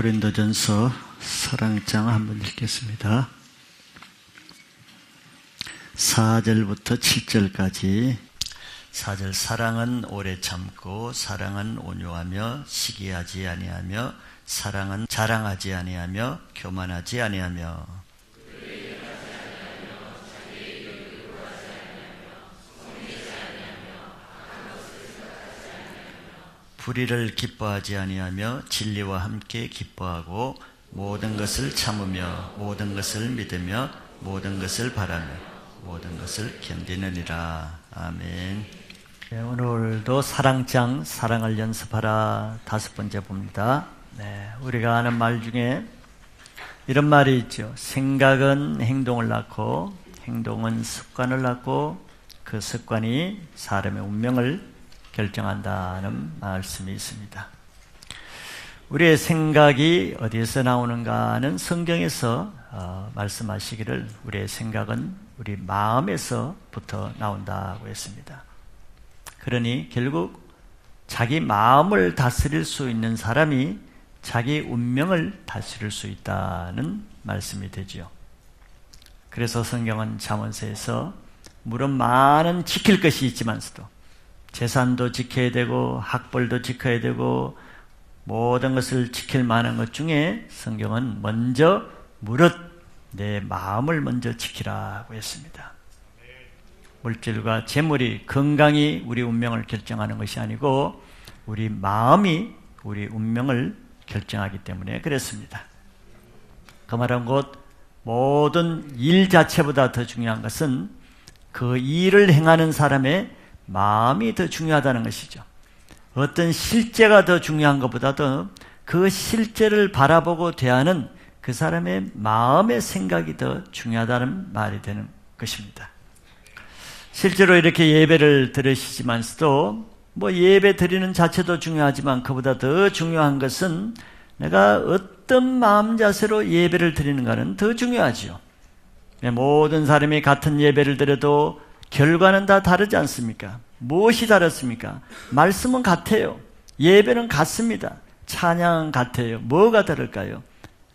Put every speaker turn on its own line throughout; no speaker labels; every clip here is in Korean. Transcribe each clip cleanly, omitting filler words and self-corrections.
고린도전서 사랑장 한번 읽겠습니다. 4절부터 7절까지. 4절 사랑은 오래 참고 사랑은 온유하며 시기하지 아니하며 사랑은 자랑하지 아니하며 교만하지 아니하며 불의를 기뻐하지 아니하며 진리와 함께 기뻐하고 모든 것을 참으며 모든 것을 믿으며 모든 것을 바라며 모든 것을 견디느니라. 아멘. 네, 오늘도 사랑장 사랑을 연습하라 5번째 봅니다. 네, 우리가 아는 말 중에 이런 말이 있죠. 생각은 행동을 낳고 행동은 습관을 낳고 그 습관이 사람의 운명을 결정한다는 말씀이 있습니다. 우리의 생각이 어디에서 나오는가는 성경에서 말씀하시기를 우리의 생각은 우리 마음에서부터 나온다고 했습니다. 그러니 결국 자기 마음을 다스릴 수 있는 사람이 자기 운명을 다스릴 수 있다는 말씀이 되죠. 그래서 성경은 잠언서에서 물론 많은 지킬 것이 있지만서도 재산도 지켜야 되고 학벌도 지켜야 되고 모든 것을 지킬 만한 것 중에 성경은 먼저 무릇 내 마음을 먼저 지키라고 했습니다. 물질과 재물이 건강이 우리 운명을 결정하는 것이 아니고 우리 마음이 우리 운명을 결정하기 때문에 그랬습니다. 그 말은 곧 모든 일 자체보다 더 중요한 것은 그 일을 행하는 사람의 마음이 더 중요하다는 것이죠. 어떤 실제가 더 중요한 것보다도 그 실제를 바라보고 대하는 그 사람의 마음의 생각이 더 중요하다는 말이 되는 것입니다. 실제로 이렇게 예배를 드리시지만서도 예배 드리는 자체도 중요하지만 그보다 더 중요한 것은 내가 어떤 마음 자세로 예배를 드리는가는 더 중요하죠. 모든 사람이 같은 예배를 드려도 결과는 다 다르지 않습니까? 무엇이 다릅니까? 말씀은 같아요. 예배는 같습니다. 찬양은 같아요. 뭐가 다를까요?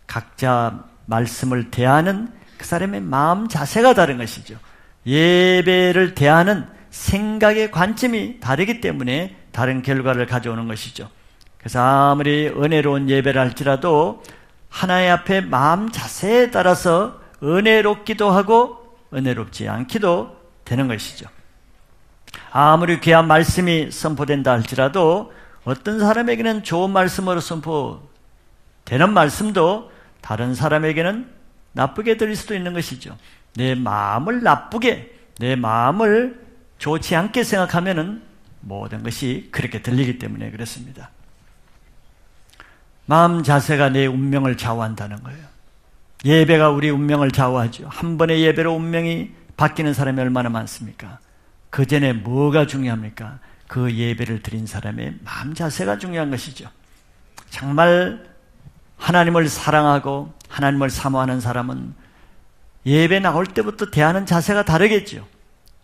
각자 말씀을 대하는 그 사람의 마음 자세가 다른 것이죠. 예배를 대하는 생각의 관점이 다르기 때문에 다른 결과를 가져오는 것이죠. 그래서 아무리 은혜로운 예배를 할지라도 하나님 앞에 마음 자세에 따라서 은혜롭기도 하고 은혜롭지 않기도 되는 것이죠. 아무리 귀한 말씀이 선포된다 할지라도 어떤 사람에게는 좋은 말씀으로 선포되는 말씀도 다른 사람에게는 나쁘게 들릴 수도 있는 것이죠. 내 마음을 나쁘게, 내 마음을 좋지 않게 생각하면은 모든 것이 그렇게 들리기 때문에 그렇습니다. 마음 자세가 내 운명을 좌우한다는 거예요. 예배가 우리 운명을 좌우하죠. 한 번의 예배로 운명이 바뀌는 사람이 얼마나 많습니까? 그 전에 뭐가 중요합니까? 그 예배를 드린 사람의 마음 자세가 중요한 것이죠. 정말 하나님을 사랑하고 하나님을 사모하는 사람은 예배 나올 때부터 대하는 자세가 다르겠죠.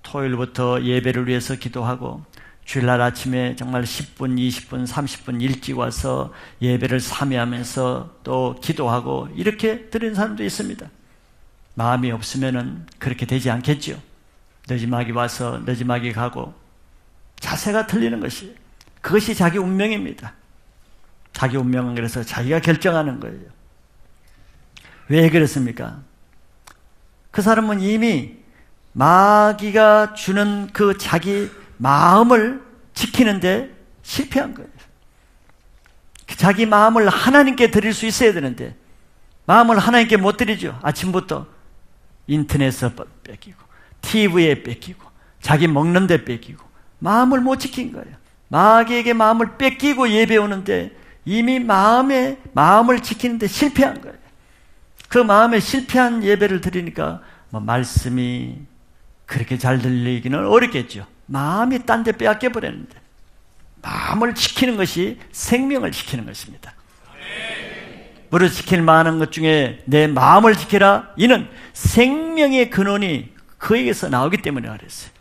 토요일부터 예배를 위해서 기도하고 주일날 아침에 정말 10분, 20분, 30분 일찍 와서 예배를 참여하면서 또 기도하고 이렇게 드리는 사람도 있습니다. 마음이 없으면은 그렇게 되지 않겠죠. 늦지막이 와서 늦지막이 가고 자세가 틀리는 것이 그것이 자기 운명입니다. 자기 운명은 그래서 자기가 결정하는 거예요. 왜 그렇습니까? 그 사람은 이미 마귀가 주는 그 자기 마음을 지키는데 실패한 거예요. 자기 마음을 하나님께 드릴 수 있어야 되는데 마음을 하나님께 못 드리죠. 아침부터 인터넷에 뺏기고 TV에 뺏기고 자기 먹는 데 뺏기고 마음을 못 지킨 거예요. 마귀에게 마음을 뺏기고 예배 오는데 이미 마음을 지키는데 실패한 거예요. 그 마음에 실패한 예배를 드리니까 말씀이 그렇게 잘 들리기는 어렵겠죠. 마음이 딴 데 빼앗겨 버렸는데 마음을 지키는 것이 생명을 지키는 것입니다. 무릇 지킬 만한 것 중에 내 마음을 지키라. 이는 생명의 근원이 그에게서 나오기 때문에 그랬어요.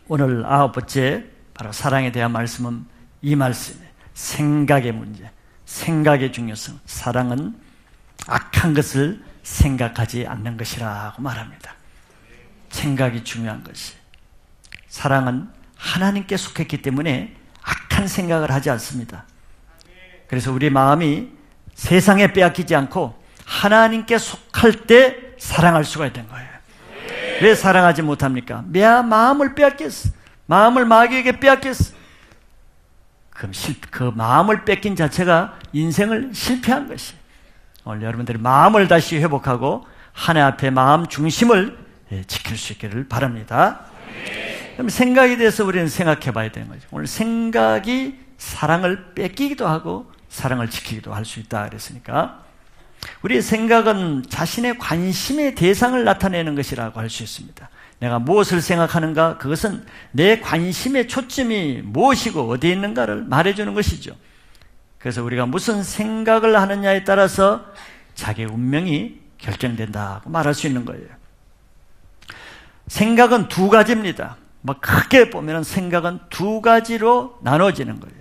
오늘 9번째 바로 사랑에 대한 말씀은 이 말씀이에요. 생각의 문제.
생각의 중요성. 사랑은 악한 것을 생각하지 않는 것이라고 말합니다. 생각이 중요한 것이. 사랑은 하나님께 속했기 때문에 악한 생각을 하지 않습니다. 그래서 우리 마음이 세상에 빼앗기지 않고 하나님께 속할 때 사랑할 수가 있는 거예요. 왜 사랑하지 못합니까? 내 마음을 빼앗겼어. 마음을 마귀에게 빼앗겼어. 그럼 그 마음을 뺏긴 자체가 인생을 실패한 것이에요. 오늘 여러분들이 마음을 다시 회복하고 하나님 앞에 마음 중심을 지킬 수 있기를 바랍니다. 그럼 생각에 대해서 우리는 생각해 봐야 되는 거죠. 오늘 생각이 사랑을 뺏기기도 하고 사랑을 지키기도 할 수 있다 그랬으니까 우리의 생각은 자신의 관심의 대상을 나타내는 것이라고 할 수 있습니다. 내가 무엇을 생각하는가? 그것은 내 관심의 초점이 무엇이고 어디에 있는가를 말해주는 것이죠. 그래서 우리가 무슨 생각을 하느냐에 따라서 자기의 운명이 결정된다고 말할 수 있는 거예요. 생각은 두 가지입니다. 크게 보면 생각은 두 가지로 나눠지는 거예요.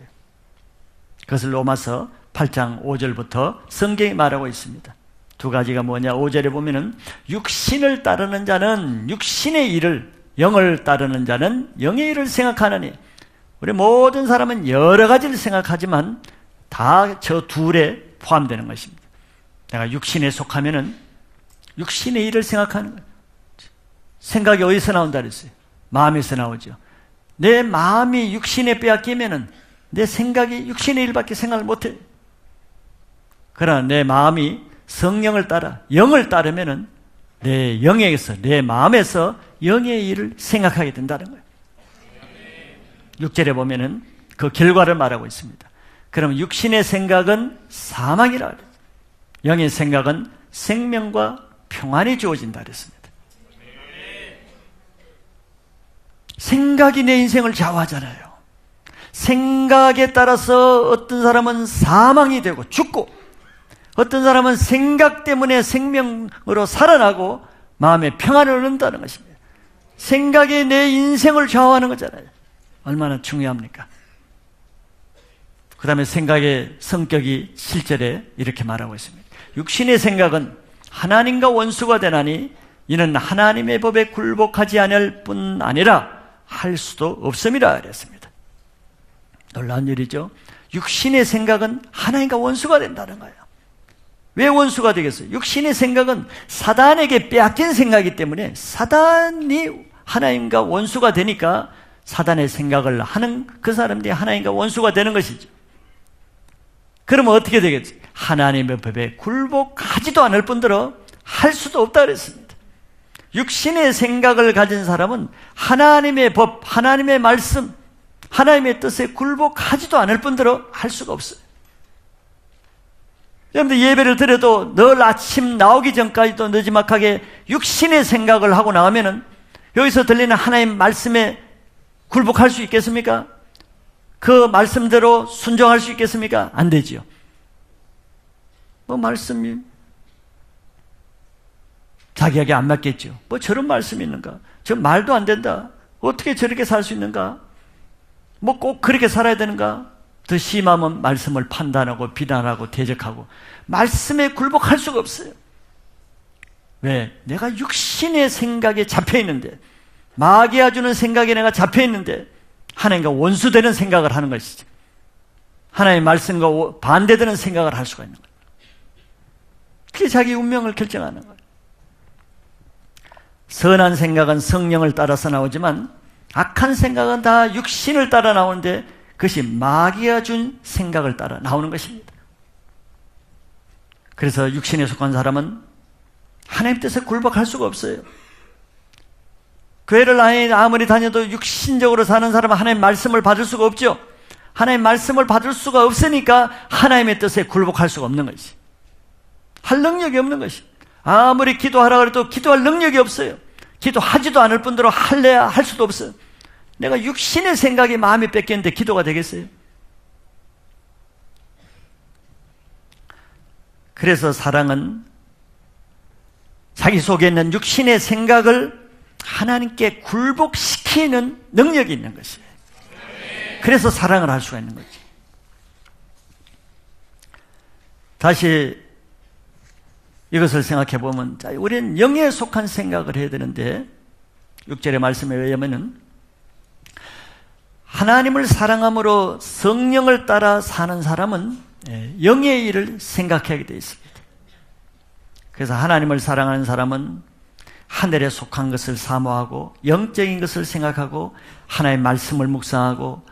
그것을 로마서 8장 5절부터 성경이 말하고 있습니다. 두 가지가 뭐냐? 5절에 보면은 육신을 따르는 자는 육신의 일을, 영을 따르는 자는 영의 일을 생각하느니. 우리 모든 사람은 여러 가지를 생각하지만 다 저 둘에 포함되는 것입니다. 내가 육신에 속하면은 육신의 일을 생각하는 거예요. 생각이 어디서 나온다 그랬어요? 마음에서 나오죠. 내 마음이 육신에 빼앗기면은 내 생각이 육신의 일밖에 생각을 못해. 그러나 내 마음이 성령을 따라 영을 따르면은 내 영에서 내 마음에서 영의 일을 생각하게 된다는 거예요. 6절에 보면은 그 결과를 말하고 있습니다. 그럼 육신의 생각은 사망이라 그래요. 영의 생각은 생명과 평안이 주어진다 그랬습니다. 생각이 내 인생을 좌우하잖아요. 생각에 따라서 어떤 사람은 사망이 되고 죽고 어떤 사람은 생각 때문에 생명으로 살아나고 마음의 평안을 얻는다는 것입니다. 생각이 내 인생을 좌우하는 거잖아요. 얼마나 중요합니까? 그 다음에 생각의 성격이 실제에 이렇게 말하고 있습니다. 육신의 생각은 하나님과 원수가 되나니 이는 하나님의 법에 굴복하지 않을 뿐 아니라 할 수도 없음이라 그랬습니다. 놀라운 일이죠. 육신의 생각은 하나님과 원수가 된다는 거예요. 왜 원수가 되겠어요? 육신의 생각은 사단에게 빼앗긴 생각이기 때문에 사단이 하나님과 원수가 되니까 사단의 생각을 하는 그 사람들이 하나님과 원수가 되는 것이죠. 그러면 어떻게 되겠어요? 하나님의 법에 굴복하지도 않을 뿐더러 할 수도 없다 그랬습니다. 육신의 생각을 가진 사람은 하나님의 법, 하나님의 말씀, 하나님의 뜻에 굴복하지도 않을 뿐더러 할 수가 없어요. 여러분들 예배를 드려도 늘 아침 나오기 전까지도 늦지막하게 육신의 생각을 하고 나가면은 여기서 들리는 하나님 말씀에 굴복할 수 있겠습니까? 그 말씀대로 순종할 수 있겠습니까? 안 되지요. 말씀이 자기에게 안 맞겠죠. 저런 말씀이 있는가? 저 말도 안 된다. 어떻게 저렇게 살 수 있는가? 꼭 그렇게 살아야 되는가? 더 심하면 말씀을 판단하고 비난하고 대적하고 말씀에 굴복할 수가 없어요. 왜? 내가 육신의 생각에 잡혀있는데 마귀가 주는 생각에 내가 잡혀있는데 하나님과 원수되는 생각을 하는 것이죠. 하나님의 말씀과 반대되는 생각을 할 수가 있는 거예요. 그게 자기 운명을 결정하는 거예요. 선한 생각은 성령을 따라서 나오지만 악한 생각은 다 육신을 따라 나오는데 그것이 마귀가 준 생각을 따라 나오는 것입니다. 그래서 육신에 속한 사람은 하나님 뜻에 굴복할 수가 없어요. 교회를 아무리 다녀도 육신적으로 사는 사람은 하나님 말씀을 받을 수가 없죠. 하나님 말씀을 받을 수가 없으니까 하나님의 뜻에 굴복할 수가 없는 것이. 할 능력이 없는 것이. 아무리 기도하라 그래도 기도할 능력이 없어요. 기도하지도 않을 뿐더러 할래야 할 수도 없어요. 내가 육신의 생각이 마음이 뺏겼는데 기도가 되겠어요? 그래서 사랑은 자기 속에 있는 육신의 생각을 하나님께 굴복시키는 능력이 있는 것이에요. 그래서 사랑을 할 수가 있는 거지. 다시 이것을 생각해 보면 우리는 영에 속한 생각을 해야 되는데 6절의 말씀에 의하면은 하나님을 사랑함으로 성령을 따라 사는 사람은 영의 일을 생각하게 되어 있습니다. 그래서 하나님을 사랑하는 사람은 하늘에 속한 것을 사모하고 영적인 것을 생각하고 하나님의 말씀을 묵상하고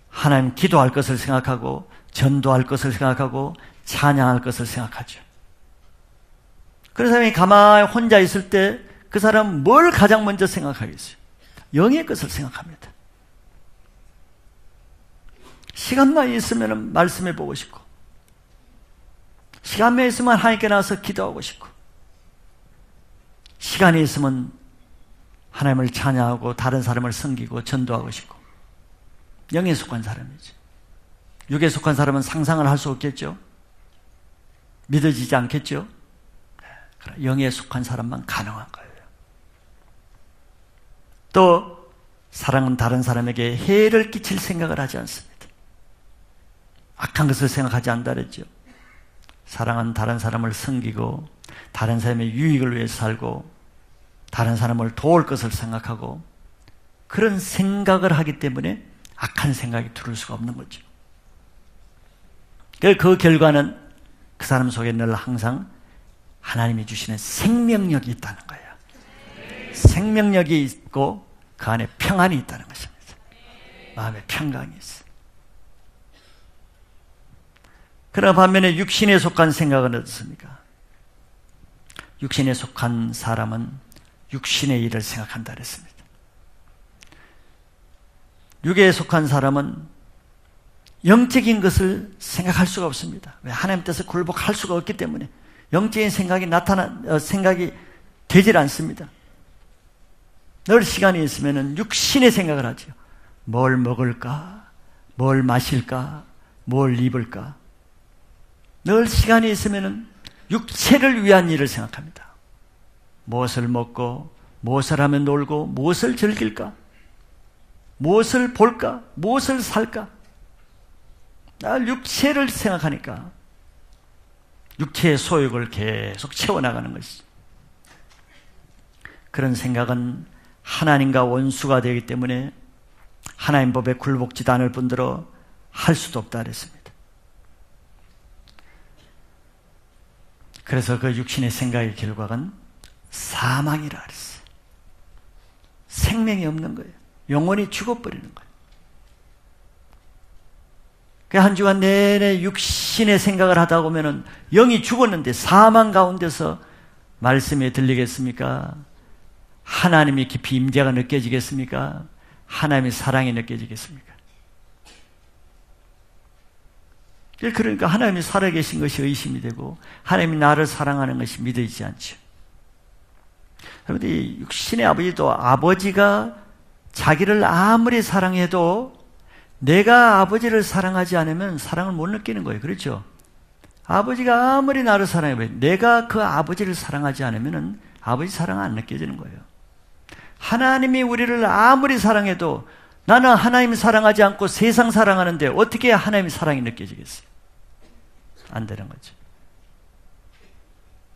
하나님 기도할 것을 생각하고 전도할 것을 생각하고 찬양할 것을 생각하죠. 그런 사람이 가만히 혼자 있을 때 그 사람은 뭘 가장 먼저 생각하겠어요? 영의 것을 생각합니다. 시간만 있으면 말씀해 보고 싶고, 시간만 있으면 하나님께 나와서 기도하고 싶고, 시간이 있으면 하나님을 찬양하고 다른 사람을 섬기고 전도하고 싶고. 영에 속한 사람이죠. 육에 속한 사람은 상상을 할 수 없겠죠. 믿어지지 않겠죠. 영에 속한 사람만 가능한 거예요. 또 사랑은 다른 사람에게 해를 끼칠 생각을 하지 않습니다. 악한 것을 생각하지 않는다 그랬죠. 사랑은 다른 사람을 섬기고 다른 사람의 유익을 위해서 살고 다른 사람을 도울 것을 생각하고 그런 생각을 하기 때문에 악한 생각이 들을 수가 없는 거죠. 그 결과는 그 사람 속에 늘 항상 하나님이 주시는 생명력이 있다는 거예요. 생명력이 있고 그 안에 평안이 있다는 것입니다. 마음에 평강이 있어요. 그러나 반면에 육신에 속한 생각은 어떻습니까? 육신에 속한 사람은 육신의 일을 생각한다 그랬습니다. 육에 속한 사람은 영적인 것을 생각할 수가 없습니다. 왜? 하나님 뜻에 굴복할 수가 없기 때문에 영적인 생각이 생각이 되질 않습니다. 늘 시간이 있으면 육신의 생각을 하죠. 뭘 먹을까? 뭘 마실까? 뭘 입을까? 늘 시간이 있으면 육체를 위한 일을 생각합니다. 무엇을 먹고, 무엇을 하면 놀고, 무엇을 즐길까? 무엇을 볼까? 무엇을 살까? 늘 육체를 생각하니까 육체의 소욕을 계속 채워나가는 것이죠. 그런 생각은 하나님과 원수가 되기 때문에 하나님 법에 굴복지도 않을 뿐더러 할 수도 없다 그랬습니다. 그래서 그 육신의 생각의 결과는 사망이라 그랬어요. 생명이 없는 거예요. 영혼이 죽어버리는 거예요. 한 주간 내내 육신의 생각을 하다 보면은 영이 죽었는데 사망 가운데서 말씀에 들리겠습니까? 하나님이 깊이 임재가 느껴지겠습니까? 하나님의 사랑이 느껴지겠습니까? 그러니까 하나님이 살아계신 것이 의심이 되고 하나님이 나를 사랑하는 것이 믿어지지 않죠. 여러분, 이 육신의 아버지도 아버지가 자기를 아무리 사랑해도 내가 아버지를 사랑하지 않으면 사랑을 못 느끼는 거예요. 그렇죠? 아버지가 아무리 나를 사랑해, 내가 그 아버지를 사랑하지 않으면 아버지 사랑 안 느껴지는 거예요. 하나님이 우리를 아무리 사랑해도 나는 하나님 사랑하지 않고 세상 사랑하는데 어떻게 하나님의 사랑이 느껴지겠어요? 안 되는 거죠.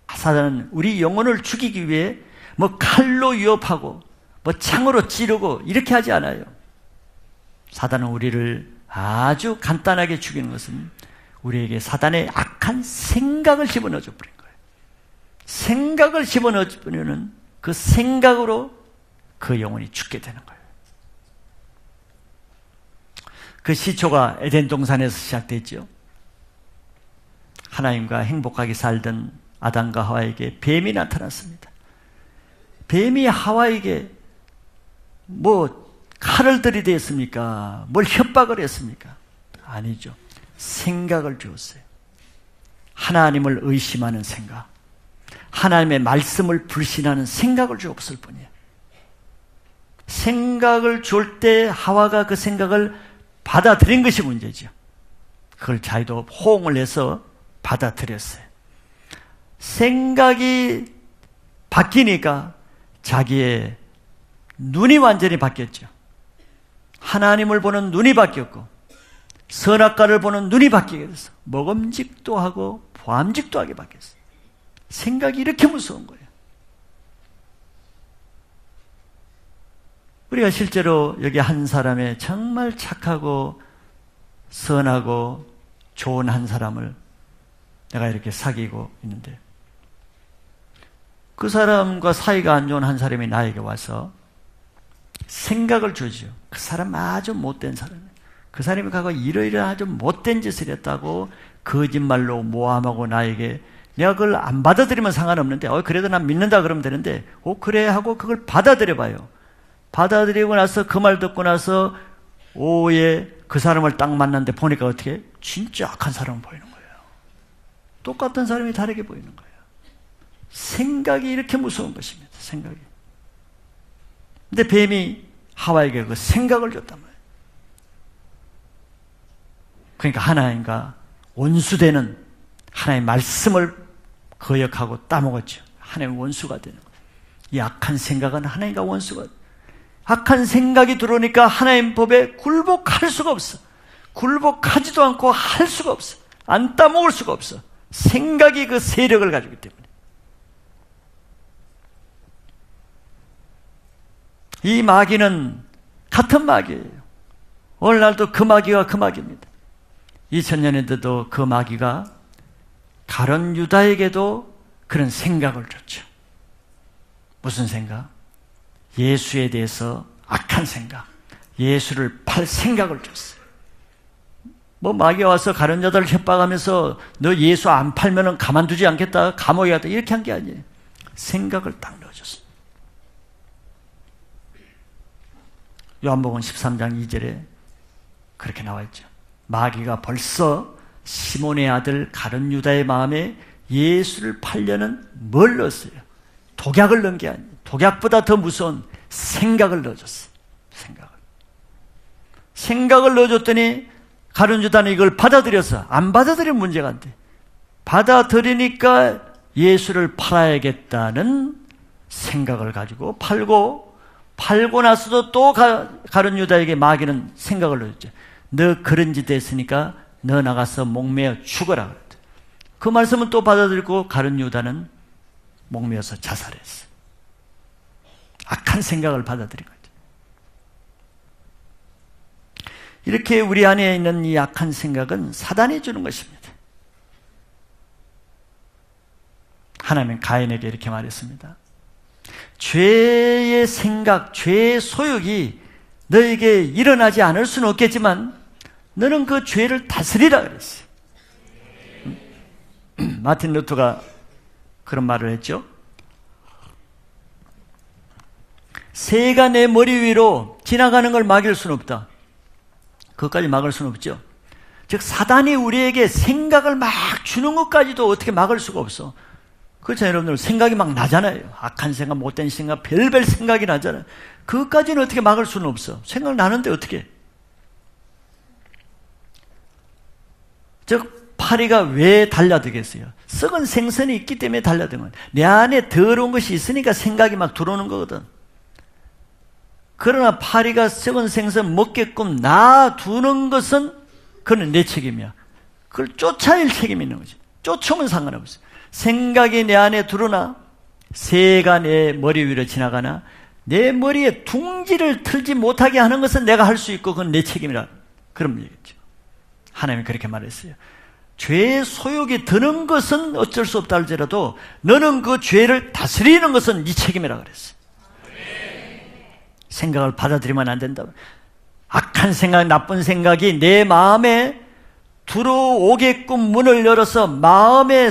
사단은 우리 영혼을 죽이기 위해 뭐 칼로 위협하고 뭐 창으로 찌르고 이렇게 하지 않아요. 사단은 우리를 아주 간단하게 죽이는 것은 우리에게 사단의 악한 생각을 집어넣어 버린 거예요. 생각을 집어넣어 버리면 그 생각으로 그 영혼이 죽게 되는 거예요. 그 시초가 에덴 동산에서 시작됐죠. 하나님과 행복하게 살던 아담과 하와에게 뱀이 나타났습니다. 뱀이 하와에게 뭐 칼을 들이댔습니까? 뭘 협박을 했습니까? 아니죠. 생각을 주었어요. 하나님을 의심하는 생각, 하나님의 말씀을 불신하는 생각을 주었을 뿐이에요. 생각을 줄 때 하와가 그 생각을 받아들인 것이 문제죠. 그걸 자기도 호응을 해서 받아들였어요. 생각이 바뀌니까 자기의 눈이 완전히 바뀌었죠. 하나님을 보는 눈이 바뀌었고 선악과를 보는 눈이 바뀌게 됐어. 먹음직도 하고 보암직도 하게 바뀌었어. 생각이 이렇게 무서운 거예요. 우리가 실제로 여기 한 사람의 정말 착하고 선하고 좋은 한 사람을 내가 이렇게 사귀고 있는데, 그 사람과 사이가 안 좋은 한 사람이 나에게 와서 생각을 주죠. 그 사람 아주 못된 사람이에요. 그 사람이 가고 이러이러한 아주 못된 짓을 했다고 거짓말로 모함하고 나에게, 내가 그걸 안 받아들이면 상관없는데 그래도 난 믿는다 그러면 되는데 그래 하고 그걸 받아들여봐요. 받아들이고 나서 그 말 듣고 나서 오후에 그 사람을 딱 만났는데 보니까 어떻게? 진짜 악한 사람 보이는 거예요. 똑같은 사람이 다르게 보이는 거예요. 생각이 이렇게 무서운 것입니다. 생각이. 근데 뱀이 하와에게 그 생각을 줬단 말이에요. 그러니까 하나님과 원수되는 하나님의 말씀을 거역하고 따먹었죠. 하나님의 원수가 되는 거예요. 이 악한 생각은 하나님과 원수가 돼요. 악한 생각이 들어오니까 하나님 법에 굴복할 수가 없어. 굴복하지도 않고 할 수가 없어. 안 따먹을 수가 없어. 생각이 그 세력을 가지고 있기 때문에. 이 마귀는 같은 마귀예요. 오늘날도 그 마귀가 그 마귀입니다. 2000년에도 그 마귀가 가룟 유다에게도 그런 생각을 줬죠. 무슨 생각? 예수에 대해서 악한 생각, 예수를 팔 생각을 줬어요. 마귀가 와서 가룟 유다를 협박하면서 너 예수 안 팔면은 가만두지 않겠다, 감옥에 갔다, 이렇게 한 게 아니에요. 생각을 딱 넣어줬어요. 요한복음 13장 2절에 그렇게 나와 있죠. 마귀가 벌써 시몬의 아들 가룟 유다의 마음에 예수를 팔려는 뭘 넣었어요? 독약을 넣은 게 아니에요. 독약보다 더 무서운 생각을 넣어줬어요. 생각을 넣어줬더니 가룟 유다는 이걸 받아들여서, 안 받아들이면 문제가 안 돼. 받아들이니까 예수를 팔아야겠다는 생각을 가지고 팔고 나서도 또 가룟 유다에게 마귀는 생각을 넣었죠. 너 그런 짓 했으니까 너 나가서 목매어 죽어라. 그 말씀은 또 받아들이고 가룟 유다는 목매어서 자살했어. 악한 생각을 받아들인 거죠. 이렇게 우리 안에 있는 이 악한 생각은 사단이 주는 것입니다. 하나님은 가인에게 이렇게 말했습니다. 죄의 생각, 죄의 소욕이 너에게 일어나지 않을 수는 없겠지만 너는 그 죄를 다스리라 그랬어요. 마틴 루터가 그런 말을 했죠. 새가 내 머리 위로 지나가는 걸 막을 수는 없다. 그것까지 막을 수는 없죠. 즉 사단이 우리에게 생각을 막 주는 것까지도 어떻게 막을 수가 없어. 그렇잖아요. 여러분들 생각이 막 나잖아요. 악한 생각, 못된 생각, 별별 생각이 나잖아요. 그것까지는 어떻게 막을 수는 없어. 생각 나는데 어떻게. 즉 파리가 왜 달려들겠어요? 썩은 생선이 있기 때문에 달려드는 거예요. 내 안에 더러운 것이 있으니까 생각이 막 들어오는 거거든. 그러나 파리가 썩은 생선 먹게끔 놔두는 것은 그건 내 책임이야. 그걸 쫓아낼 책임이 있는 거지. 쫓으면 상관없어. 생각이 내 안에 들어오나 새가 내 머리 위로 지나가나 내 머리에 둥지를 틀지 못하게 하는 것은 내가 할 수 있고 그건 내 책임이라. 그런 얘기죠. 하나님이 그렇게 말했어요. 죄의 소욕이 드는 것은 어쩔 수 없다 할지라도 너는 그 죄를 다스리는 것은 네 책임이라 그랬어요. 생각을 받아들이면 안 된다. 악한 생각, 나쁜 생각이 내 마음에 들어오게끔 문을 열어서 마음에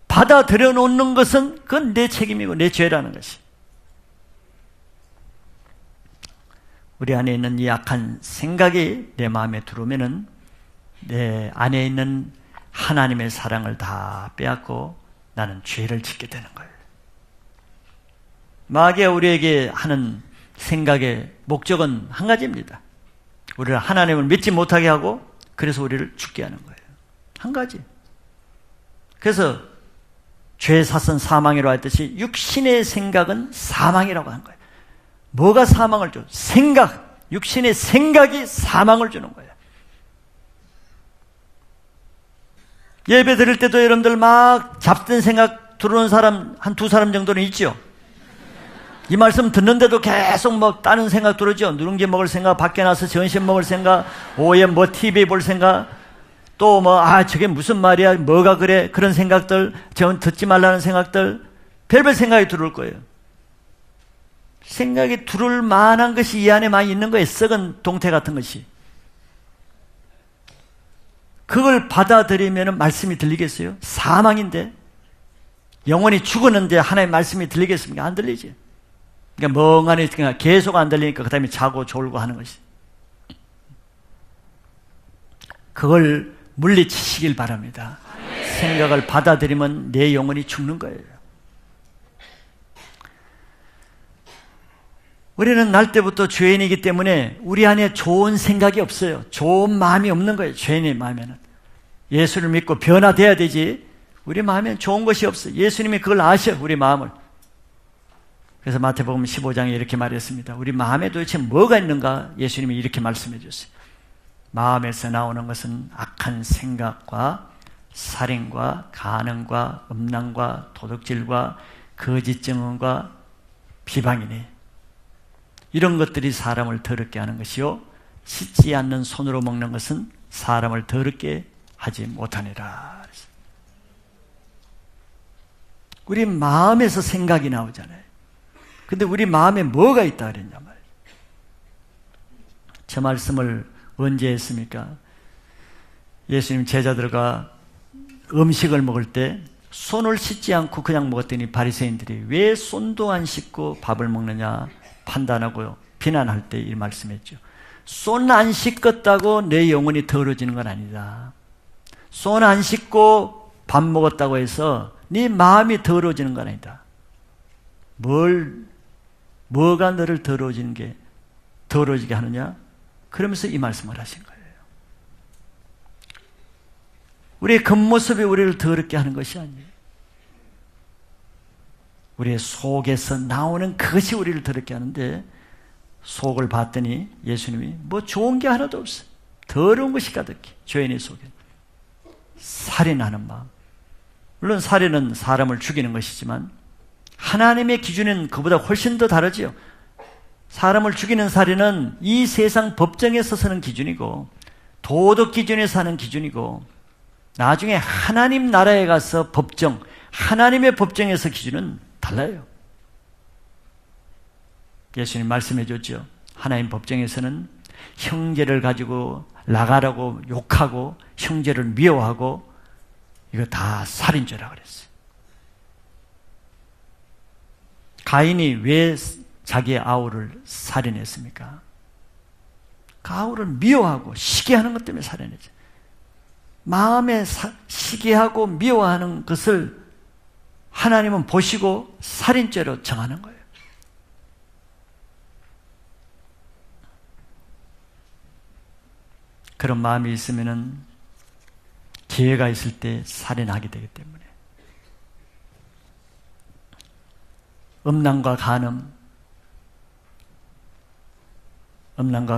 받아들여 놓는 것은 그건 내 책임이고 내 죄라는 것이. 우리 안에 있는 이 악한 생각이 내 마음에 들어오면은 내 안에 있는 하나님의 사랑을 다 빼앗고 나는 죄를 짓게 되는 거예요. 마귀가 우리에게 하는 생각의 목적은 한 가지입니다. 우리를 하나님을 믿지 못하게 하고 그래서 우리를 죽게 하는 거예요. 한 가지. 그래서 죄 사선 사망이라고 했듯이 육신의 생각은 사망이라고 한 거예요. 뭐가 사망을 줘? 생각. 육신의 생각이 사망을 주는 거예요. 예배 드릴 때도 여러분들 막 잡된 생각 들어오는 사람 한 두 사람 정도는 있죠. 이 말씀 듣는데도 계속 뭐 다른 생각 들어오죠. 누룽지 먹을 생각, 밖에 나서 전심 먹을 생각, 오후에 뭐 TV 볼 생각, 또 뭐 저게 무슨 말이야, 뭐가 그래, 그런 생각들, 저 듣지 말라는 생각들, 별별 생각이 들어올 거예요. 생각이 들어올 만한 것이 이 안에 많이 있는 거예요. 썩은 동태 같은 것이. 그걸 받아들이면 말씀이 들리겠어요? 사망인데, 영혼이 죽었는데 하나님의 말씀이 들리겠습니까? 안 들리지. 그러니까 멍하니 그냥 계속 안 들리니까 그 다음에 자고 졸고 하는 것이. 그걸 물리치시길 바랍니다. 생각을 받아들이면 내 영혼이 죽는 거예요. 우리는 날 때부터 죄인이기 때문에 우리 안에 좋은 생각이 없어요. 좋은 마음이 없는 거예요. 죄인의 마음에는. 예수를 믿고 변화돼야 되지. 우리 마음에는 좋은 것이 없어요. 예수님이 그걸 아셔, 우리 마음을. 그래서 마태복음 15장에 이렇게 말했습니다. 우리 마음에 도대체 뭐가 있는가? 예수님이 이렇게 말씀해 주셨어요. 마음에서 나오는 것은 악한 생각과 살인과 간음과 음란과 도둑질과 거짓 증언과 비방이니 이런 것들이 사람을 더럽게 하는 것이요 씻지 않는 손으로 먹는 것은 사람을 더럽게 하지 못하니라. 우리 마음에서 생각이 나오잖아요. 근데 우리 마음에 뭐가 있다 그랬냐 말이에요. 저 말씀을 언제 했습니까? 예수님 제자들과 음식을 먹을 때 손을 씻지 않고 그냥 먹었더니 바리새인들이 왜 손도 안 씻고 밥을 먹느냐 판단하고 비난할 때 이 말씀했죠. 손 안 씻었다고 내 영혼이 더러워지는 건 아니다. 손 안 씻고 밥 먹었다고 해서 네 마음이 더러워지는 건 아니다. 뭐가 너를 더러워지게 하느냐? 그러면서 이 말씀을 하신 거예요. 우리의 겉모습이 우리를 더럽게 하는 것이 아니에요. 우리의 속에서 나오는 그것이 우리를 더럽게 하는데 속을 봤더니 예수님이 뭐 좋은 게 하나도 없어요. 더러운 것이 가득해. 죄인의 속에. 살인하는 마음. 물론 살인은 사람을 죽이는 것이지만 하나님의 기준은 그보다 훨씬 더 다르지요. 사람을 죽이는 살인은 이 세상 법정에 서서는 기준이고 도덕 기준에서 하는 기준이고 나중에 하나님 나라에 가서 법정, 하나님의 법정에서 기준은 달라요. 예수님 말씀해 줬죠. 하나님 법정에서는 형제를 가지고 나가라고 욕하고 형제를 미워하고 이거 다 살인죄라고 그랬어요. 가인이 왜 자기의 아우를 살인했습니까? 그 아우를 미워하고 시기하는 것 때문에 살인했죠. 마음에 시기하고 미워하는 것을 하나님은 보시고 살인죄로 정하는 거예요. 그런 마음이 있으면은 기회가 있을 때 살인하게 되기 때문에 음란과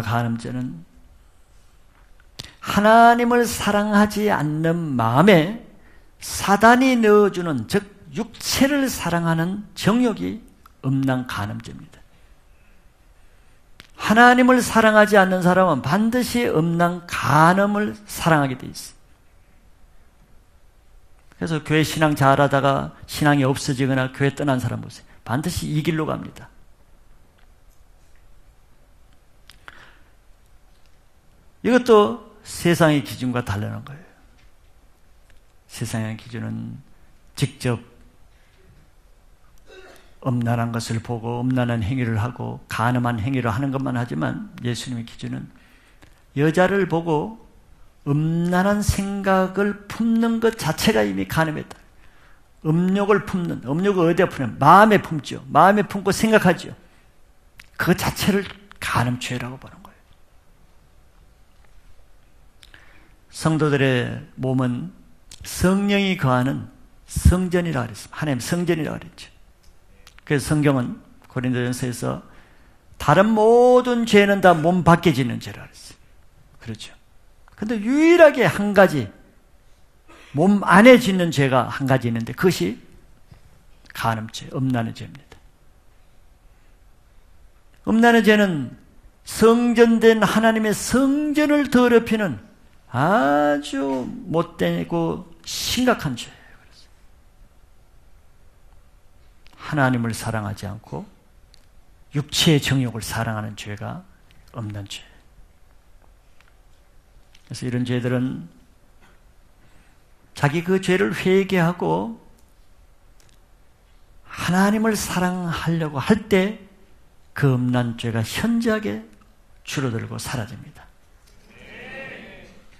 간음죄는 하나님을 사랑하지 않는 마음에 사단이 넣어주는 즉 육체를 사랑하는 정욕이 음란 간음죄입니다. 하나님을 사랑하지 않는 사람은 반드시 음란 간음을 사랑하게 돼 있어요. 그래서 교회 신앙 잘하다가 신앙이 없어지거나 교회 떠난 사람 보세요. 반드시 이 길로 갑니다. 이것도 세상의 기준과 다르는 거예요. 세상의 기준은 직접 음란한 것을 보고 음란한 행위를 하고 간음한 행위를 하는 것만 하지만 예수님의 기준은 여자를 보고 음란한 생각을 품는 것 자체가 이미 간음했다. 음욕을 품는, 음욕을 어디에 품는? 마음에 품죠. 마음에 품고 생각하죠. 그 자체를 간음죄라고 보는 거예요. 성도들의 몸은 성령이 거하는 성전이라고 그랬습니다. 하나님 성전이라고 그랬죠. 그래서 성경은 고린도전서에서 다른 모든 죄는 다 몸 밖에 짓는 죄라고 그랬어요. 그렇죠. 근데 유일하게 한 가지 몸 안에 짓는 죄가 한 가지 있는데 그것이 간음죄, 음란의 죄입니다. 음란의 죄는 성전된 하나님의 성전을 더럽히는 아주 못되고 심각한 죄예요. 하나님을 사랑하지 않고 육체의 정욕을 사랑하는 죄가 없는 죄. 그래서 이런 죄들은 자기 그 죄를 회개하고 하나님을 사랑하려고 할 때 그 음란 죄가 현저하게 줄어들고 사라집니다.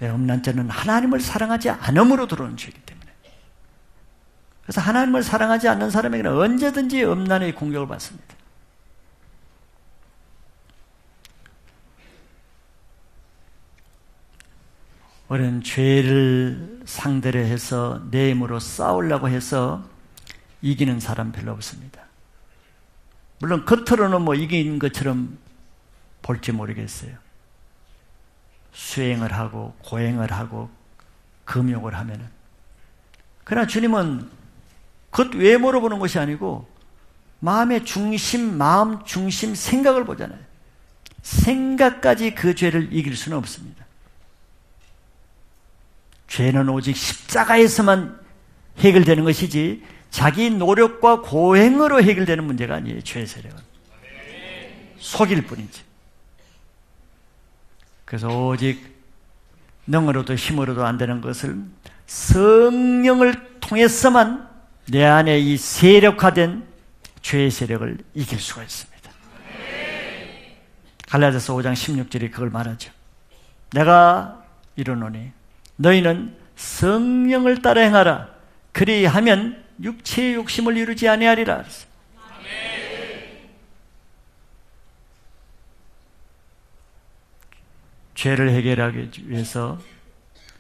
음란 죄는 하나님을 사랑하지 않음으로 들어오는 죄이기 때문에. 그래서 하나님을 사랑하지 않는 사람에게는 언제든지 음란의 공격을 받습니다. 우리는 죄를 상대로 해서 내 힘으로 싸우려고 해서 이기는 사람 별로 없습니다. 물론 겉으로는 뭐 이긴 것처럼 볼지 모르겠어요. 수행을 하고 고행을 하고 금욕을 하면은. 그러나 주님은 겉 외모로 보는 것이 아니고 마음의 중심, 마음 중심 생각을 보잖아요. 생각까지 그 죄를 이길 수는 없습니다. 죄는 오직 십자가에서만 해결되는 것이지 자기 노력과 고행으로 해결되는 문제가 아니에요. 죄의 세력은 속일 뿐이지. 그래서 오직 능으로도 힘으로도 안 되는 것을 성령을 통해서만 내 안에 이 세력화된 죄의 세력을 이길 수가 있습니다. 갈라디아서 5장 16절이 그걸 말하죠. 내가 이르노니 너희는 성령을 따라 행하라. 그리하면 육체의 욕심을 이루지 아니하리라. 죄를 해결하기 위해서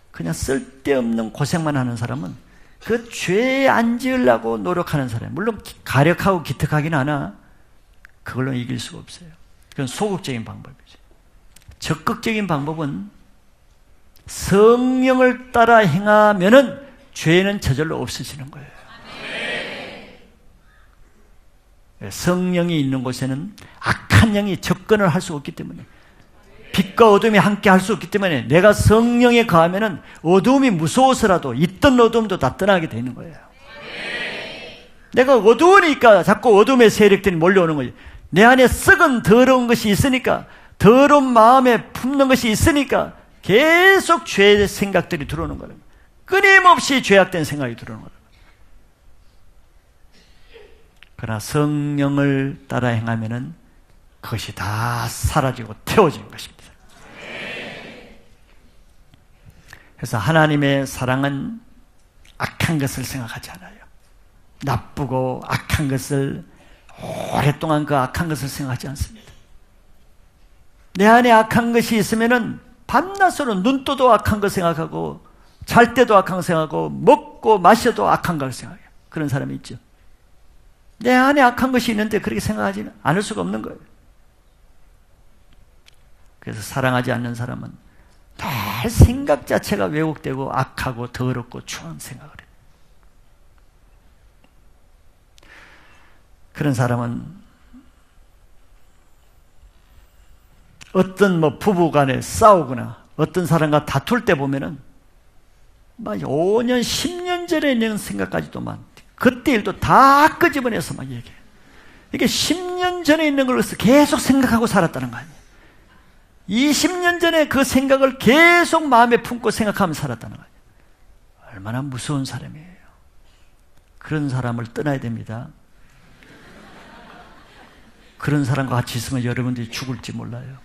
그냥 쓸데없는 고생만 하는 사람은 그 죄에 안 지으려고 노력하는 사람, 물론 가력하고 기특하긴 하나 그걸로 이길 수가 없어요. 그건 소극적인 방법이죠. 적극적인 방법은 성령을 따라 행하면은 죄는 저절로 없어지는 거예요. 성령이 있는 곳에는 악한 영이 접근을 할 수 없기 때문에, 빛과 어둠이 함께 할 수 없기 때문에 내가 성령에 거하면은 어두움이 무서워서라도 있던 어둠도 다 떠나게 되는 거예요. 내가 어두우니까 자꾸 어둠의 세력들이 몰려오는 거지. 내 안에 썩은 더러운 것이 있으니까, 더러운 마음에 품는 것이 있으니까 계속 죄의 생각들이 들어오는 거예요. 끊임없이 죄악된 생각이 들어오는 거예요. 그러나 성령을 따라 행하면은 그것이 다 사라지고 태워지는 것입니다. 그래서 하나님의 사랑은 악한 것을 생각하지 않아요. 나쁘고 악한 것을, 오랫동안 그 악한 것을 생각하지 않습니다. 내 안에 악한 것이 있으면은 밤낮으로 눈 떠도 악한 것 생각하고, 잘 때도 악한 것 생각하고, 먹고 마셔도 악한 걸 생각해요. 그런 사람이 있죠. 내 안에 악한 것이 있는데 그렇게 생각하지 않을 수가 없는 거예요. 그래서 사랑하지 않는 사람은 늘 생각 자체가 왜곡되고 악하고 더럽고 추한 생각을 해요. 그런 사람은 어떤 부부 간에 싸우거나 어떤 사람과 다툴 때 보면은 막 5년, 10년 전에 있는 생각까지도 그때 일도 다 끄집어내서 막 얘기해요. 이게 10년 전에 있는 걸 계속 생각하고 살았다는 거 아니에요. 20년 전에 그 생각을 계속 마음에 품고 생각하면서 살았다는 거예요. 얼마나 무서운 사람이에요. 그런 사람을 떠나야 됩니다. 그런 사람과 같이 있으면 여러분들이 죽을지 몰라요.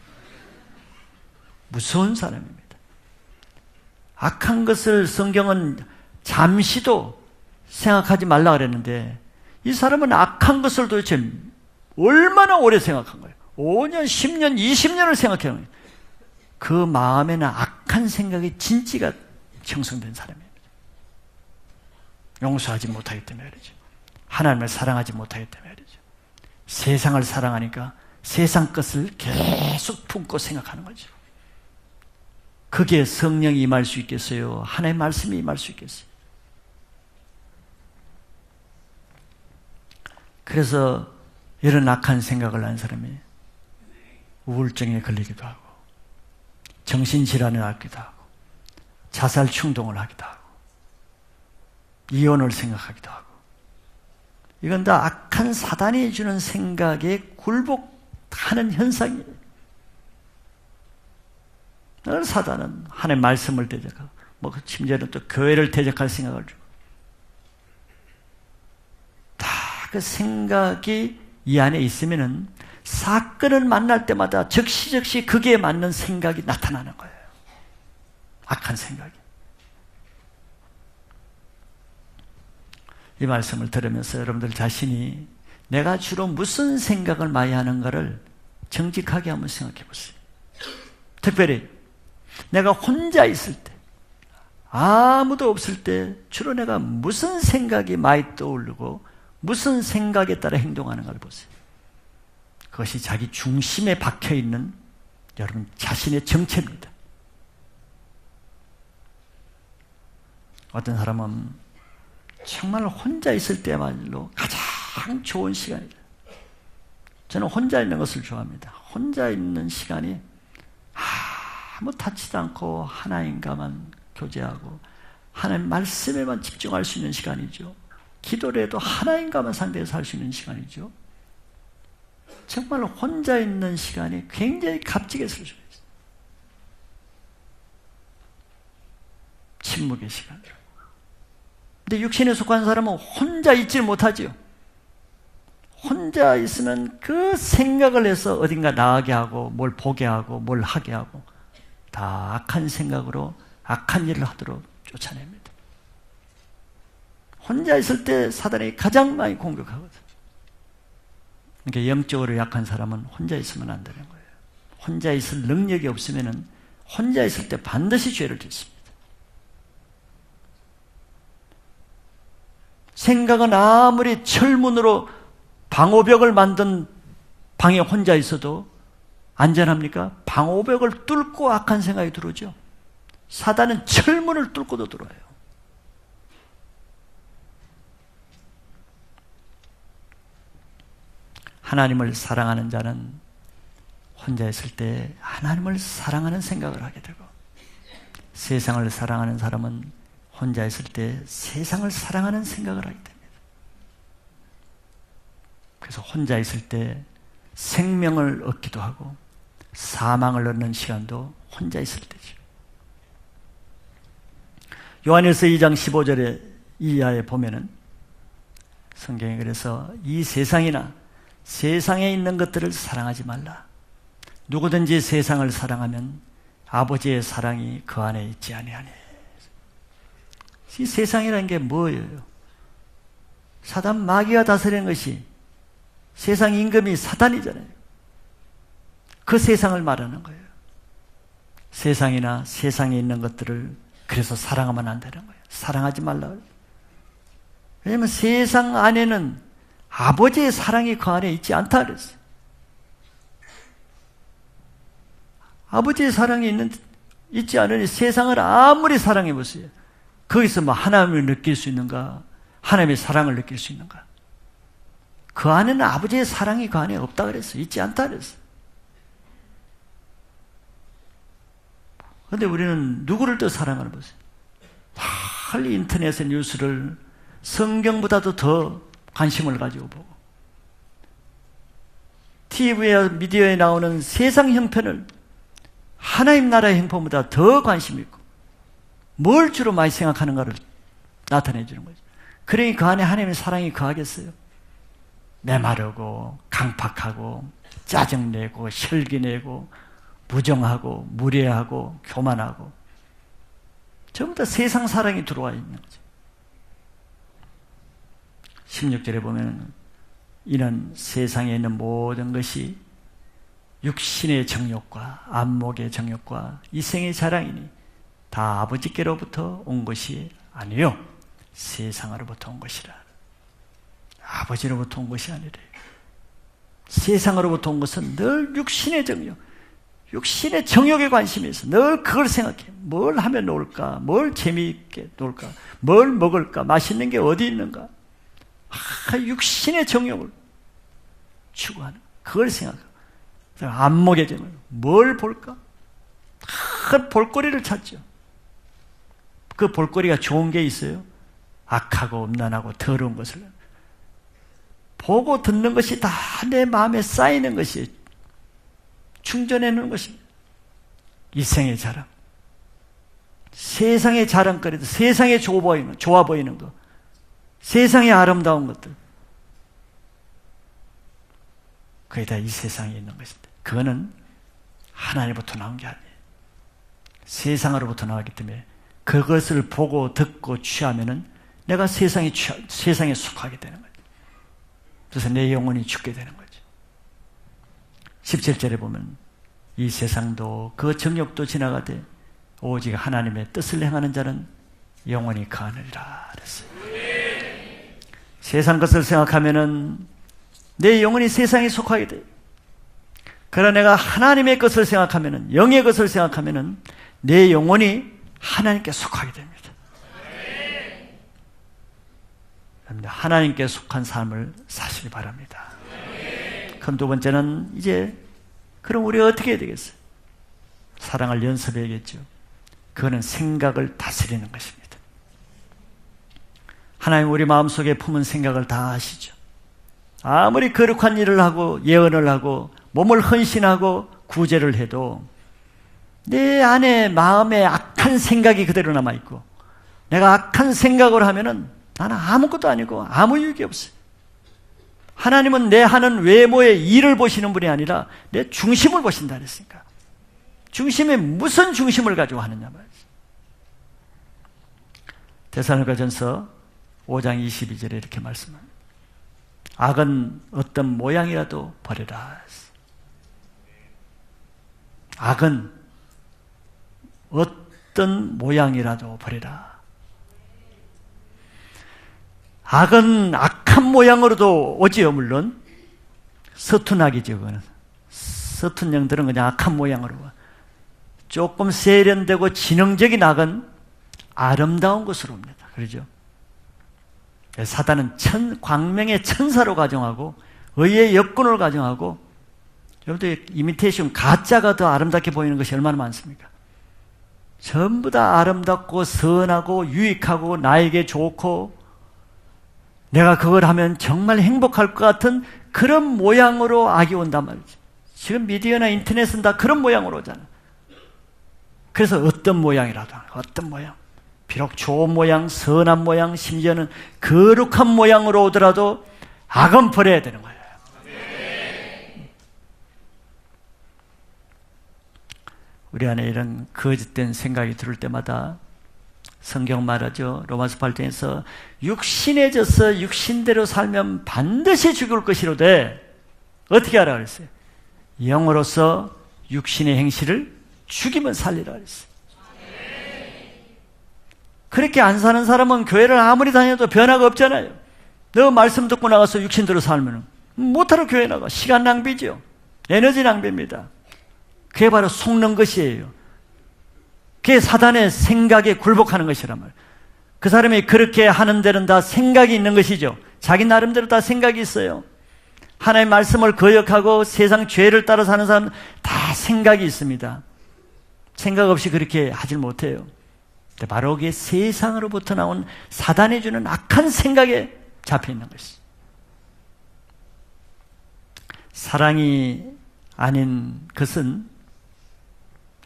무서운 사람입니다. 악한 것을 성경은 잠시도 생각하지 말라 그랬는데 이 사람은 악한 것을 도대체 얼마나 오래 생각한 거예요. 5년, 10년, 20년을 생각해요. 그 마음에는 악한 생각이 진지가 형성된 사람입니다. 용서하지 못하기 때문에 그러죠. 하나님을 사랑하지 못하기 때문에 그러죠. 세상을 사랑하니까 세상 것을 계속 품고 생각하는 거죠. 그게 성령이 임할 수 있겠어요? 하나님의 말씀이 임할 수 있겠어요? 그래서 이런 악한 생각을 한 사람이 우울증에 걸리기도 하고 정신질환을 하기도 하고 자살 충동을 하기도 하고 이혼을 생각하기도 하고 이건 다 악한 사단이 주는 생각에 굴복하는 현상이에요. 늘 사단은 하나님의 말씀을 대적하고 심지어는 또 교회를 대적할 생각을 주고 다 그 생각이 이 안에 있으면은 사건을 만날 때마다 즉시 그게 맞는 생각이 나타나는 거예요. 악한 생각이. 이 말씀을 들으면서 여러분들 자신이 내가 주로 무슨 생각을 많이 하는가를 정직하게 한번 생각해 보세요. 특별히 내가 혼자 있을 때, 아무도 없을 때 주로 내가 무슨 생각이 많이 떠오르고 무슨 생각에 따라 행동하는가를 보세요. 그것이 자기 중심에 박혀있는 여러분 자신의 정체입니다. 어떤 사람은 정말 혼자 있을 때야말로 가장 좋은 시간이다. 저는 혼자 있는 것을 좋아합니다. 혼자 있는 시간이 아무 다치지 않고 하나님과만 교제하고 하나님 말씀에만 집중할 수 있는 시간이죠. 기도를 해도 하나님과만 상대해서 할 수 있는 시간이죠. 정말 혼자 있는 시간이 굉장히 값지게 수가 있어요. 침묵의 시간. 근데 육신에 속한 사람은 혼자 있질 못하지요. 혼자 있으면 그 생각을 해서 어딘가 나가게 하고 뭘 보게 하고 뭘 하게 하고 다 악한 생각으로 악한 일을 하도록 쫓아냅니다. 혼자 있을 때 사단이 가장 많이 공격하거든. 그러니까 영적으로 약한 사람은 혼자 있으면 안 되는 거예요. 혼자 있을 능력이 없으면은 혼자 있을 때 반드시 죄를 짓습니다. 생각은 아무리 철문으로 방호벽을 만든 방에 혼자 있어도 안전합니까? 방호벽을 뚫고 악한 생각이 들어오죠. 사단은 철문을 뚫고도 들어와요. 하나님을 사랑하는 자는 혼자 있을 때 하나님을 사랑하는 생각을 하게 되고 세상을 사랑하는 사람은 혼자 있을 때 세상을 사랑하는 생각을 하게 됩니다. 그래서 혼자 있을 때 생명을 얻기도 하고 사망을 얻는 시간도 혼자 있을 때죠. 요한일서 2장 15절에 이하에 보면은 성경에 그래서 이 세상이나 세상에 있는 것들을 사랑하지 말라. 누구든지 세상을 사랑하면 아버지의 사랑이 그 안에 있지 아니하니. 이 세상이라는 게 뭐예요? 사단 마귀가 다스리는 것이 세상 임금이 사단이잖아요. 그 세상을 말하는 거예요. 세상이나 세상에 있는 것들을 그래서 사랑하면 안 되는 거예요. 사랑하지 말라. 왜냐하면 세상 안에는 아버지의 사랑이 그 안에 있지 않다 그랬어요. 아버지의 사랑이 있지 않으니 세상을 아무리 사랑해 보세요. 거기서 뭐 하나님을 느낄 수 있는가? 하나님의 사랑을 느낄 수 있는가? 그 안에는 아버지의 사랑이 그 안에 없다 그랬어요. 있지 않다 그랬어요. 그런데 우리는 누구를 더 사랑하는 보세요. 빨리 인터넷의 뉴스를 성경보다도 더 관심을 가지고 보고 TV와 미디어에 나오는 세상 형편을 하나님 나라의 형편보다 더 관심 있고 뭘 주로 많이 생각하는가를 나타내 주는 거죠. 그러니 그 안에 하나님의 사랑이 거하겠어요? 메마르고 강팍하고 짜증내고 혈기내고 부정하고 무례하고 교만하고 전부 다 세상 사랑이 들어와 있는 거죠. 16절에 보면 이는 세상에 있는 모든 것이 육신의 정욕과 안목의 정욕과 이생의 자랑이니 다 아버지께로부터 온 것이 아니요 세상으로부터 온 것이라. 아버지로부터 온 것이 아니래. 세상으로부터 온 것은 늘 육신의 정욕, 육신의 정욕에 관심이 있어. 늘 그걸 생각해. 뭘 하면 놀까? 뭘 재미있게 놀까? 뭘 먹을까? 맛있는 게 어디 있는가? 육신의 정욕을 추구하는 그걸 생각하고 안목의 점을 뭘 볼까? 큰 볼거리를 찾죠. 그 볼거리가 좋은 게 있어요. 악하고 음란하고 더러운 것을 보고 듣는 것이 다 내 마음에 쌓이는 것이 충전해 놓는 것입니다. 이생의 자랑, 세상의 자랑거리도 세상에 좋아 보이는 것, 세상의 아름다운 것들, 그게 다 이 세상에 있는 것인데 그거는 하나님부터 나온 게 아니에요. 세상으로부터 나왔기 때문에 그것을 보고 듣고 취하면은 내가 세상에 속하게 되는 거죠. 그래서 내 영혼이 죽게 되는 거죠. 17절에 보면 이 세상도 그 정욕도 지나가되 오직 하나님의 뜻을 행하는 자는 영원히 거하느니라 그랬어요. 세상 것을 생각하면은 내 영혼이 세상에 속하게 돼요. 그러나 내가 하나님의 것을 생각하면은, 영의 것을 생각하면은 내 영혼이 하나님께 속하게 됩니다. 하나님께 속한 삶을 사시기 바랍니다. 그럼 두 번째는 이제 그럼 우리가 어떻게 해야 되겠어요? 사랑을 연습해야겠죠. 그거는 생각을 다스리는 것입니다. 하나님 우리 마음속에 품은 생각을 다 아시죠. 아무리 거룩한 일을 하고 예언을 하고 몸을 헌신하고 구제를 해도 내 안에 마음에 악한 생각이 그대로 남아있고 내가 악한 생각을 하면은 나는 아무것도 아니고 아무 유익이 없어요. 하나님은 내 하는 외모의 일을 보시는 분이 아니라 내 중심을 보신다 그랬으니까. 중심에 무슨 중심을 가지고 하느냐 말이죠. 데살로니가전서 5장 22절에 이렇게 말씀합니다. 악은 어떤 모양이라도 버려라. 악은 어떤 모양이라도 버려라. 악은 악한 모양으로도 오지요. 물론 서툰 악이죠. 그거는 서툰 영들은 그냥 악한 모양으로 와. 조금 세련되고 지능적인 악은 아름다운 것으로 옵니다. 그러죠? 사단은 광명의 천사로 가정하고 의의 역군을 가정하고 여러분들 이미테이션 가짜가 더 아름답게 보이는 것이 얼마나 많습니까? 전부 다 아름답고 선하고 유익하고 나에게 좋고 내가 그걸 하면 정말 행복할 것 같은 그런 모양으로 악이 온단 말이지. 지금 미디어나 인터넷은 다 그런 모양으로 오잖아. 그래서 어떤 모양이라도 어떤 모양, 비록 좋은 모양, 선한 모양, 심지어는 거룩한 모양으로 오더라도 악은 버려야 되는 거예요. 우리 안에 이런 거짓된 생각이 들을 때마다 성경 말하죠. 로마서 8장에서 육신에 져서 육신대로 살면 반드시 죽을 것이로되 어떻게 하라 그랬어요? 영으로서 육신의 행실을 죽이면 살리라 그랬어요. 그렇게 안 사는 사람은 교회를 아무리 다녀도 변화가 없잖아요. 너 말씀 듣고 나가서 육신대로 살면 못하러 교회 나가. 시간 낭비죠. 에너지 낭비입니다. 그게 바로 속는 것이에요. 그게 사단의 생각에 굴복하는 것이란 말이에요. 그 사람이 그렇게 하는 데는 다 생각이 있는 것이죠. 자기 나름대로 다 생각이 있어요. 하나님의 말씀을 거역하고 세상 죄를 따라 사는 사람은 다 생각이 있습니다. 생각 없이 그렇게 하질 못해요. 바로 그게 세상으로부터 나온 사단이 주는 악한 생각에 잡혀 있는 것이죠. 사랑이 아닌 것은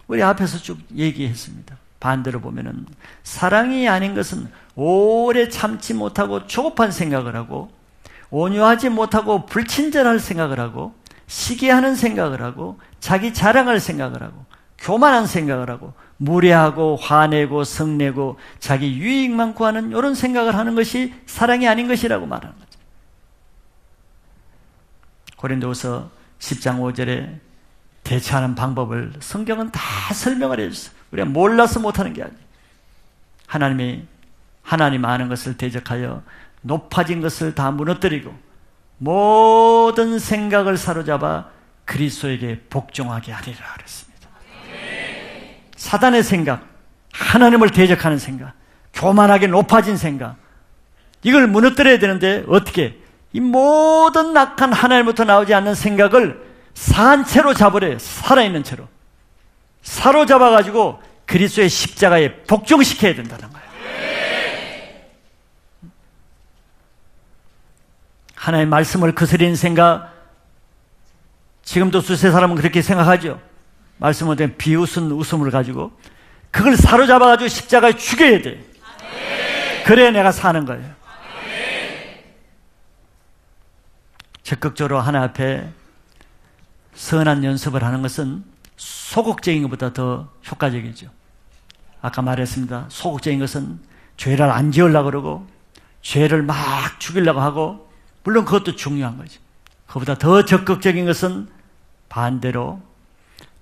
우리 앞에서 쭉 얘기했습니다. 반대로 보면은 사랑이 아닌 것은 오래 참지 못하고 조급한 생각을 하고 온유하지 못하고 불친절할 생각을 하고 시기하는 생각을 하고 자기 자랑할 생각을 하고 교만한 생각을 하고 무례하고 화내고 성내고 자기 유익만 구하는 이런 생각을 하는 것이 사랑이 아닌 것이라고 말하는 거죠. 고린도후서 10장 5절에 대처하는 방법을 성경은 다 설명을 해줬어요. 우리가 몰라서 못하는 게 아니에요. 하나님 아는 것을 대적하여 높아진 것을 다 무너뜨리고 모든 생각을 사로잡아 그리스도에게 복종하게 하리라 그랬습니다. 사단의 생각, 하나님을 대적하는 생각, 교만하게 높아진 생각, 이걸 무너뜨려야 되는데 어떻게? 이 모든 악한 하나님부터 나오지 않는 생각을 산 채로 잡으래요. 살아있는 채로. 사로잡아가지고 그리스도의 십자가에 복종시켜야 된다는 거예요. 하나님의 말씀을 거스리는 생각, 지금도 수세 사람은 그렇게 생각하죠. 말씀을 된 비웃은 웃음을 가지고 그걸 사로잡아가지고 십자가에 죽여야 돼. 그래야 내가 사는 거예요. 적극적으로 하나님 앞에 선한 연습을 하는 것은 소극적인 것보다 더 효과적이죠. 아까 말했습니다. 소극적인 것은 죄를 안 지으려고 그러고 죄를 막 죽이려고 하고, 물론 그것도 중요한 거죠. 그보다 더 적극적인 것은 반대로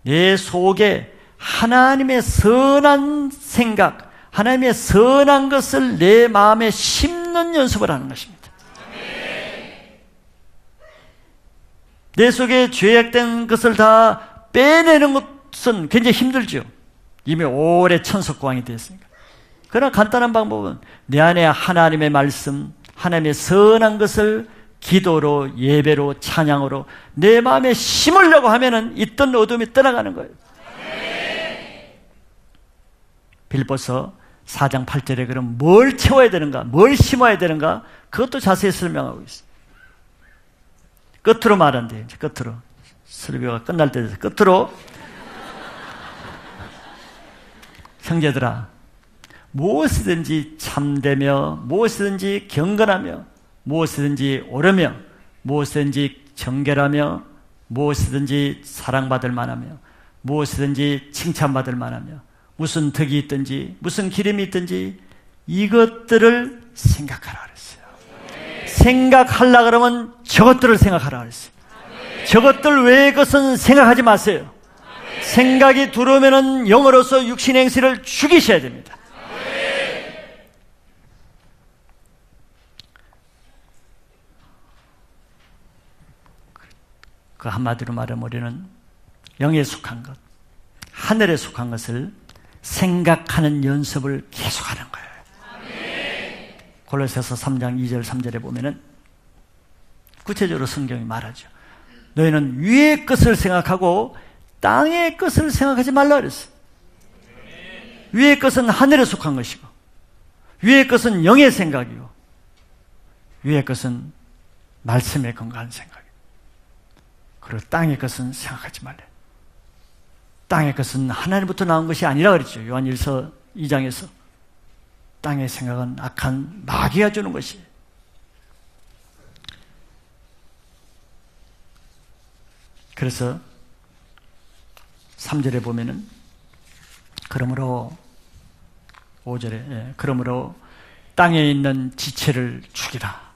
내 속에 하나님의 선한 생각, 하나님의 선한 것을 내 마음에 심는 연습을 하는 것입니다. 내 속에 죄악된 것을 다 빼내는 것은 굉장히 힘들죠. 이미 오래 천석고왕이 되었으니까. 그러나 간단한 방법은 내 안에 하나님의 말씀, 하나님의 선한 것을 기도로, 예배로, 찬양으로 내 마음에 심으려고 하면은 있던 어둠이 떠나가는 거예요. 빌립보서 4장 8절에 그럼 뭘 채워야 되는가, 뭘 심어야 되는가, 그것도 자세히 설명하고 있어요. 끝으로 말한대요. 끝으로. 설교가 끝날 때 돼서 끝으로. 형제들아, 무엇이든지 참되며, 무엇이든지 경건하며, 무엇이든지 옳으며, 무엇이든지 정결하며, 무엇이든지 사랑받을 만하며, 무엇이든지 칭찬받을 만하며, 무슨 덕이 있든지 무슨 기름이 있든지 이것들을 생각하라 그랬어요. 생각하려고 그러면 저것들을 생각하라 그랬어요. 저것들 외의 것은 생각하지 마세요. 생각이 들어오면은 영으로서 육신의 행실을 죽이셔야 됩니다. 그 한마디로 말하면 우리는 영에 속한 것, 하늘에 속한 것을 생각하는 연습을 계속하는 거예요. 골로새서 3장 2절 3절에 보면은 구체적으로 성경이 말하죠. 너희는 위의 것을 생각하고 땅의 것을 생각하지 말라 그랬어요. 위의 것은 하늘에 속한 것이고, 위의 것은 영의 생각이고, 위의 것은 말씀에 건강한 생각이고, 그리고 땅의 것은 생각하지 말래. 땅의 것은 하나님부터 나온 것이 아니라 그랬죠. 요한 1서 2장에서 땅의 생각은 악한 마귀가 주는 것이에요. 그래서 3절에 보면은 그러므로 5절에 그러므로 땅에 있는 지체를 죽이라.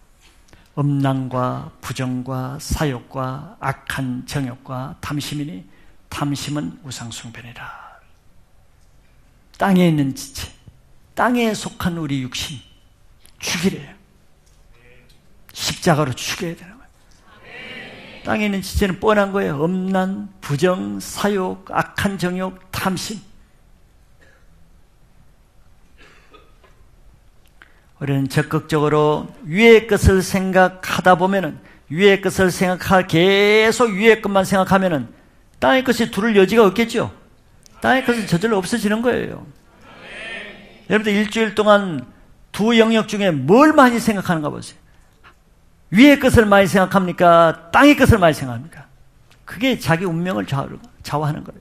음란과 부정과 사욕과 악한 정욕과 탐심이니 탐심은 우상숭배니라. 땅에 있는 지체, 땅에 속한 우리 육신 죽이래요. 십자가로 죽여야 되는 거예요. 땅에 있는 지체는 뻔한 거예요. 음란, 부정, 사욕, 악한 정욕, 탐심. 우리는 적극적으로 위의 것을 생각하다 보면은, 위의 것을 계속 위의 것만 생각하면은 땅의 것이 두를 여지가 없겠죠. 땅의 것은 저절로 없어지는 거예요. 여러분들 일주일 동안 두 영역 중에 뭘 많이 생각하는가 보세요. 위의 것을 많이 생각합니까? 땅의 것을 많이 생각합니까? 그게 자기 운명을 좌우하는 거예요.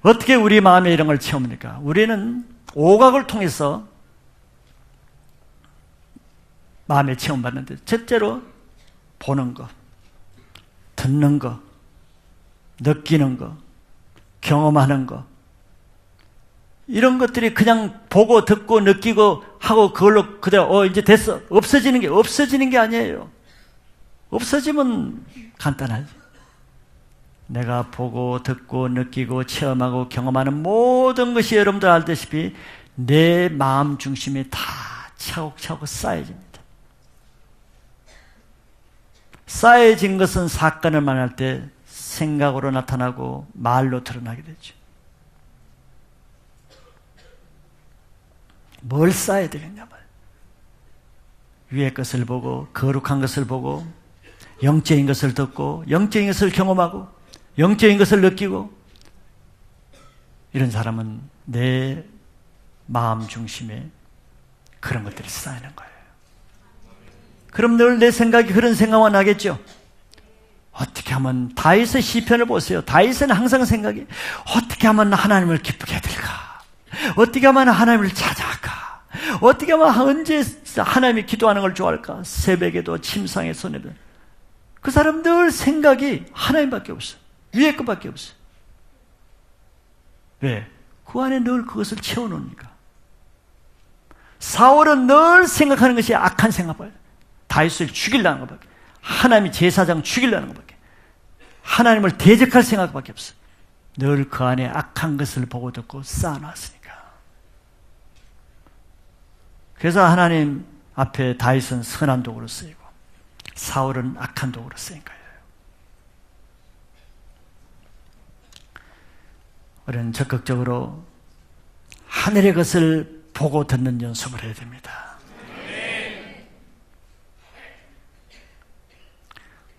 어떻게 우리 마음에 이런 걸 채웁니까? 우리는 오각을 통해서 마음에 체험받는데, 첫째로 보는 거, 듣는 거, 느끼는 거, 경험하는 거, 이런 것들이 그냥 보고 듣고 느끼고 하고 그걸로 그대로 이제 됐어, 없어지는 게 아니에요. 없어지면 간단하지. 내가 보고 듣고 느끼고 체험하고 경험하는 모든 것이 여러분들 알다시피 내 마음 중심에 다 차곡차곡 쌓여집니다. 쌓여진 것은 사건을 만날 때 생각으로 나타나고 말로 드러나게 되죠. 뭘 쌓아야 되겠냐면 위의 것을 보고 거룩한 것을 보고 영적인 것을 듣고 영적인 것을 경험하고 영적인 것을 느끼고 이런 사람은 내 마음 중심에 그런 것들이 쌓이는 거예요. 그럼 늘 내 생각이 그런 생각만 하겠죠. 어떻게 하면 다윗의 시편을 보세요. 다윗은 항상 생각이 어떻게 하면 하나님을 기쁘게 해드릴까? 어떻게 하면 하나님을 찾아갈까? 어떻게 하면 언제 하나님이 기도하는 걸 좋아할까? 새벽에도 침상에 손에도 그 사람 늘 생각이 하나님밖에 없어. 위에 것밖에 없어. 왜? 그 안에 늘 그것을 채워놓으니까. 사울은 늘 생각하는 것이 악한 생각을 다윗을 죽이려는 것밖에, 하나님이 제사장 죽이려는 것밖에, 하나님을 대적할 생각밖에 없어. 늘 그 안에 악한 것을 보고 듣고 쌓아놨으니까. 그래서 하나님 앞에 다윗은 선한 도구로 쓰이고 사울은 악한 도구로 쓰인 거예요. 우리는 적극적으로 하늘의 것을 보고 듣는 연습을 해야 됩니다.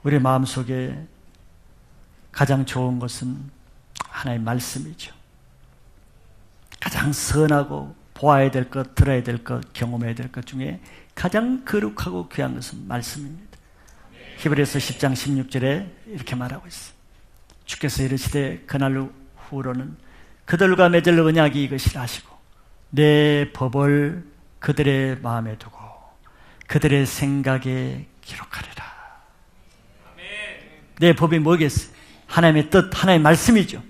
우리 마음속에 가장 좋은 것은 하나님의 말씀이죠. 가장 선하고 보아야 될 것, 들어야 될 것, 경험해야 될 것 중에 가장 거룩하고 귀한 것은 말씀입니다. 히브리서 10장 16절에 이렇게 말하고 있어요. 주께서 이르시되 그날 후로는 그들과 맺을 언약이 이것이라 하시고 내 법을 그들의 마음에 두고 그들의 생각에 기록하리라. 내 법이 뭐겠어요? 하나님의 뜻, 하나님의 말씀이죠.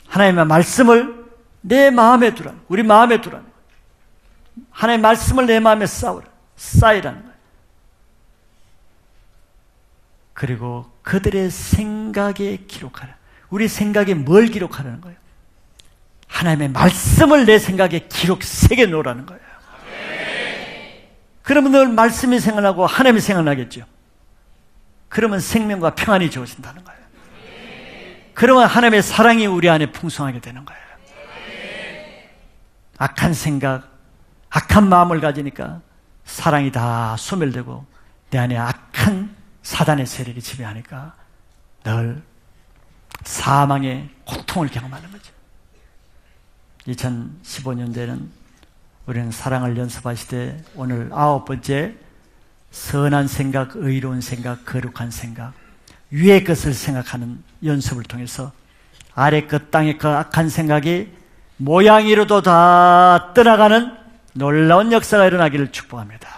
하나님의 말씀을 내 마음에 두라. 우리 마음에 두라. 하나님의 말씀을 내 마음에 쌓이라는 거예요. 그리고 그들의 생각에 기록하라. 우리 생각에 뭘 기록하라는 거예요? 하나님의 말씀을 내 생각에 새겨 놓으라는 거예요. 그러면 늘 말씀이 생각나고 하나님이 생각나겠죠. 그러면 생명과 평안이 주어진다는 거예요. 그러면 하나님의 사랑이 우리 안에 풍성하게 되는 거예요. 악한 생각, 악한 마음을 가지니까 사랑이 다 소멸되고 내 안에 악한 사단의 세력이 지배하니까 늘 사망의 고통을 경험하는 거죠. 2015년대는 우리는 사랑을 연습하시되 오늘 9번째 선한 생각, 의로운 생각, 거룩한 생각, 위의 것을 생각하는 연습을 통해서 아래 것, 땅의 것, 악한 생각이 모양이로도 다 떠나가는 놀라운 역사가 일어나기를 축복합니다.